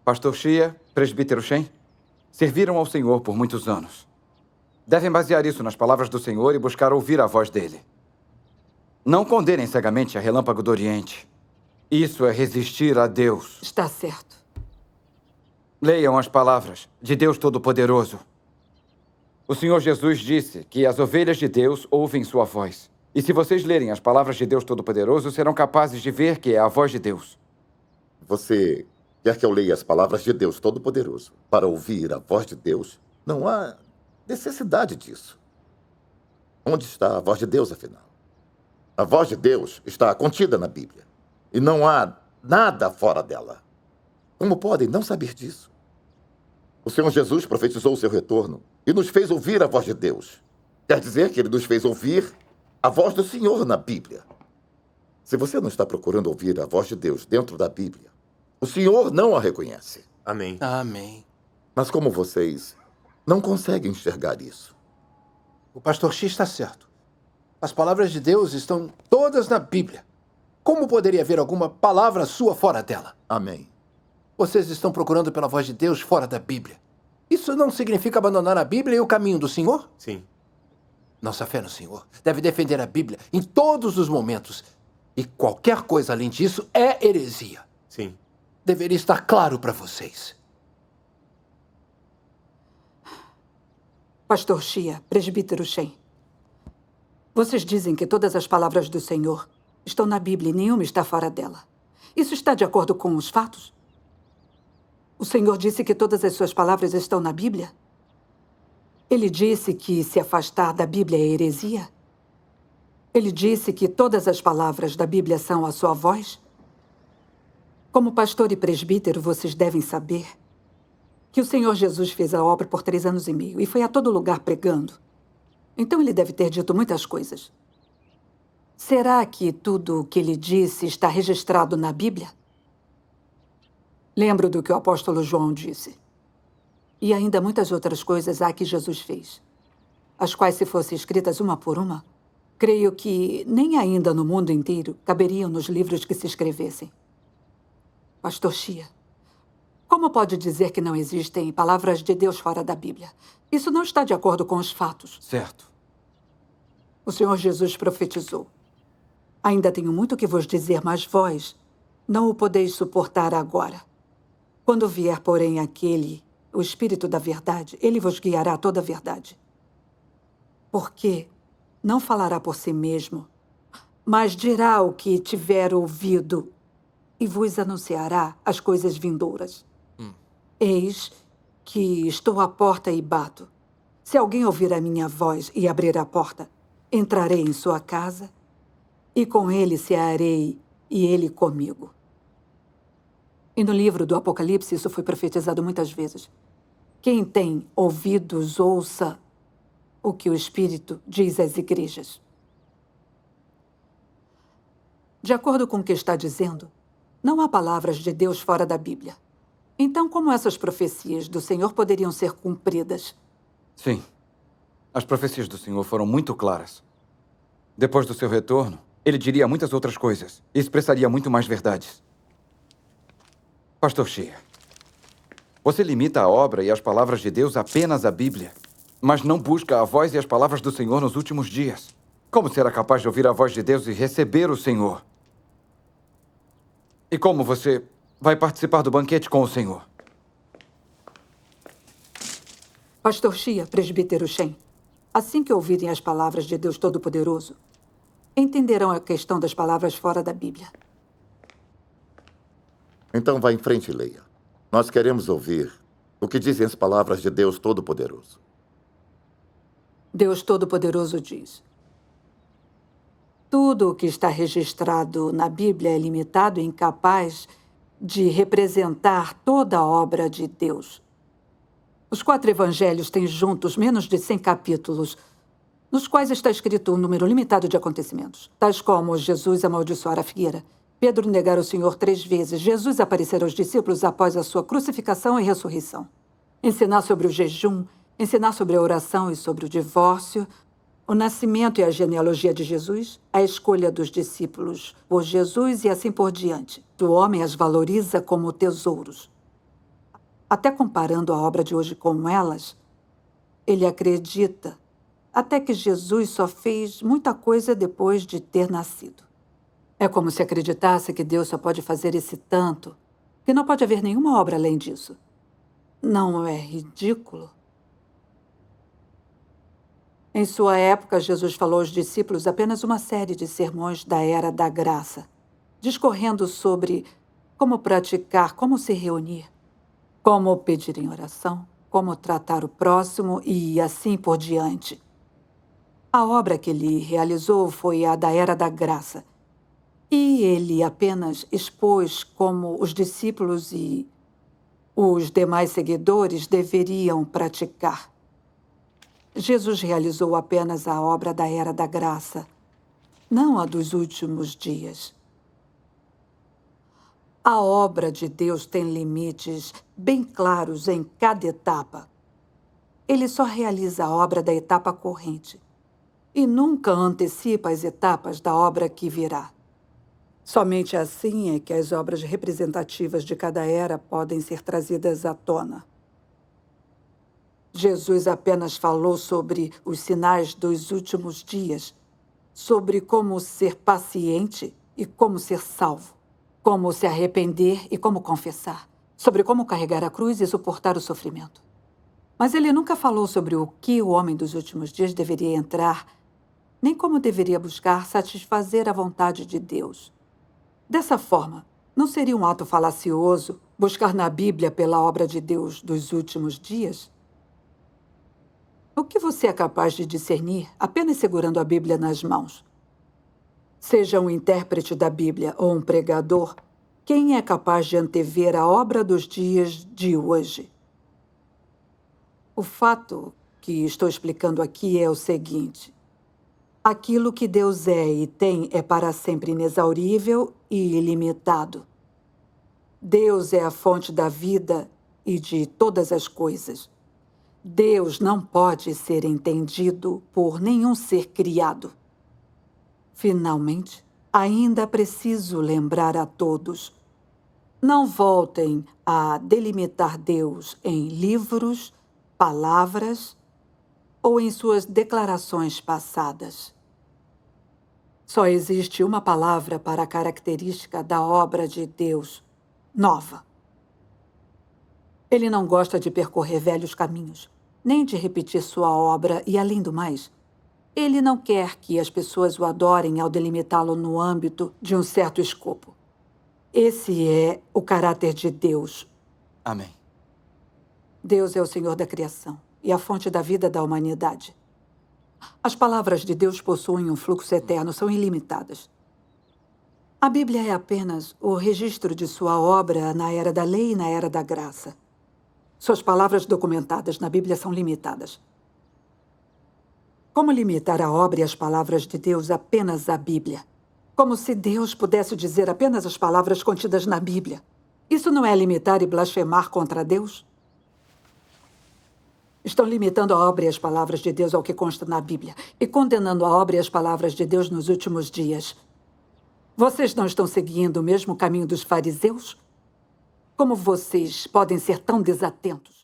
Pastor Shia, presbítero Shen, serviram ao Senhor por muitos anos. Devem basear isso nas palavras do Senhor e buscar ouvir a voz dele. Não condenem cegamente a Relâmpago do Oriente. Isso é resistir a Deus. Está certo. Leiam as palavras de Deus Todo-Poderoso. O Senhor Jesus disse que as ovelhas de Deus ouvem sua voz. E se vocês lerem as palavras de Deus Todo-Poderoso, serão capazes de ver que é a voz de Deus. Você quer que eu leia as palavras de Deus Todo-Poderoso para ouvir a voz de Deus? Não há necessidade disso. Onde está a voz de Deus, afinal? A voz de Deus está contida na Bíblia. E não há nada fora dela. Como podem não saber disso? O Senhor Jesus profetizou o seu retorno e nos fez ouvir a voz de Deus. Quer dizer que ele nos fez ouvir a voz do Senhor na Bíblia. Se você não está procurando ouvir a voz de Deus dentro da Bíblia, o Senhor não a reconhece. Amém. Amém. Mas como vocês não conseguem enxergar isso? O pastor X está certo. As palavras de Deus estão todas na Bíblia. Como poderia haver alguma palavra sua fora dela? Amém. Vocês estão procurando pela voz de Deus fora da Bíblia. Isso não significa abandonar a Bíblia e o caminho do Senhor? Sim. Nossa fé no Senhor deve defender a Bíblia em todos os momentos. E qualquer coisa além disso é heresia. Sim. Deveria estar claro para vocês. Pastor Shia, presbítero Shen. Vocês dizem que todas as palavras do Senhor estão na Bíblia e nenhuma está fora dela. Isso está de acordo com os fatos? O Senhor disse que todas as suas palavras estão na Bíblia? Ele disse que se afastar da Bíblia é heresia? Ele disse que todas as palavras da Bíblia são a sua voz? Como pastor e presbítero, vocês devem saber que o Senhor Jesus fez a obra por 3 anos e meio e foi a todo lugar pregando. Então ele deve ter dito muitas coisas. Será que tudo o que ele disse está registrado na Bíblia? Lembro do que o apóstolo João disse. E ainda muitas outras coisas há que Jesus fez, as quais, se fossem escritas uma por uma, creio que nem ainda no mundo inteiro caberiam nos livros que se escrevessem. Pastor Shia, como pode dizer que não existem palavras de Deus fora da Bíblia? Isso não está de acordo com os fatos. Certo. O Senhor Jesus profetizou: ainda tenho muito que vos dizer, mas vós não o podeis suportar agora. Quando vier, porém, aquele, o Espírito da Verdade, ele vos guiará a toda a verdade. Porque não falará por si mesmo, mas dirá o que tiver ouvido e vos anunciará as coisas vindouras. Eis que estou à porta e bato. Se alguém ouvir a minha voz e abrir a porta, entrarei em sua casa e com ele cearei e ele comigo. E no livro do Apocalipse isso foi profetizado muitas vezes. Quem tem ouvidos, ouça o que o Espírito diz às igrejas. De acordo com o que está dizendo, não há palavras de Deus fora da Bíblia. Então, como essas profecias do Senhor poderiam ser cumpridas? Sim. As profecias do Senhor foram muito claras. Depois do seu retorno, ele diria muitas outras coisas e expressaria muito mais verdades. Pastor Shia, você limita a obra e as palavras de Deus apenas à Bíblia, mas não busca a voz e as palavras do Senhor nos últimos dias. Como será capaz de ouvir a voz de Deus e receber o Senhor? E como você vai participar do banquete com o Senhor? Pastor Shia, presbítero Shen, assim que ouvirem as palavras de Deus Todo-Poderoso, entenderão a questão das palavras fora da Bíblia. Então vá em frente e leia. Nós queremos ouvir o que dizem as palavras de Deus Todo-Poderoso. Deus Todo-Poderoso diz: tudo o que está registrado na Bíblia é limitado e incapaz de representar toda a obra de Deus. Os 4 evangelhos têm juntos menos de 100 capítulos, nos quais está escrito um número limitado de acontecimentos, tais como Jesus amaldiçoar a figueira, Pedro negar o Senhor 3 vezes, Jesus aparecer aos discípulos após a sua crucificação e ressurreição, ensinar sobre o jejum, ensinar sobre a oração e sobre o divórcio, o nascimento e a genealogia de Jesus, a escolha dos discípulos por Jesus e assim por diante. O homem as valoriza como tesouros. até comparando a obra de hoje com elas, ele acredita até que Jesus só fez muita coisa depois de ter nascido. É como se acreditasse que Deus só pode fazer esse tanto, que não pode haver nenhuma obra além disso. Não é ridículo? Em sua época, Jesus falou aos discípulos apenas uma série de sermões da Era da Graça, discorrendo sobre como praticar, como se reunir, como pedir em oração, como tratar o próximo e assim por diante. A obra que ele realizou foi a da Era da Graça, e ele apenas expôs como os discípulos e os demais seguidores deveriam praticar. Jesus realizou apenas a obra da Era da Graça, não a dos últimos dias. A obra de Deus tem limites bem claros em cada etapa. Ele só realiza a obra da etapa corrente e nunca antecipa as etapas da obra que virá. Somente assim é que as obras representativas de cada era podem ser trazidas à tona. Jesus apenas falou sobre os sinais dos últimos dias, sobre como ser paciente e como ser salvo, como se arrepender e como confessar, sobre como carregar a cruz e suportar o sofrimento. Mas ele nunca falou sobre o que o homem dos últimos dias deveria entrar, nem como deveria buscar satisfazer a vontade de Deus. Dessa forma, não seria um ato falacioso buscar na Bíblia pela obra de Deus dos últimos dias? O que você é capaz de discernir apenas segurando a Bíblia nas mãos? Seja um intérprete da Bíblia ou um pregador, quem é capaz de antever a obra dos dias de hoje? O fato que estou explicando aqui é o seguinte: aquilo que Deus é e tem é para sempre inexaurível e ilimitado. Deus é a fonte da vida e de todas as coisas. Deus não pode ser entendido por nenhum ser criado. Finalmente, ainda preciso lembrar a todos: não voltem a delimitar Deus em livros, palavras ou em suas declarações passadas. Só existe uma palavra para a característica da obra de Deus: nova. Ele não gosta de percorrer velhos caminhos, nem de repetir sua obra e, além do mais, ele não quer que as pessoas o adorem ao delimitá-lo no âmbito de um certo escopo. Esse é o caráter de Deus. Amém. Deus é o Senhor da criação e a fonte da vida da humanidade. As palavras de Deus possuem um fluxo eterno, são ilimitadas. A Bíblia é apenas o registro de sua obra na era da lei e na era da graça. Suas palavras documentadas na Bíblia são limitadas. Como limitar a obra e as palavras de Deus apenas à Bíblia? Como se Deus pudesse dizer apenas as palavras contidas na Bíblia. Isso não é limitar e blasfemar contra Deus? Estão limitando a obra e as palavras de Deus ao que consta na Bíblia e condenando a obra e as palavras de Deus nos últimos dias. Vocês não estão seguindo o mesmo caminho dos fariseus? Como vocês podem ser tão desatentos?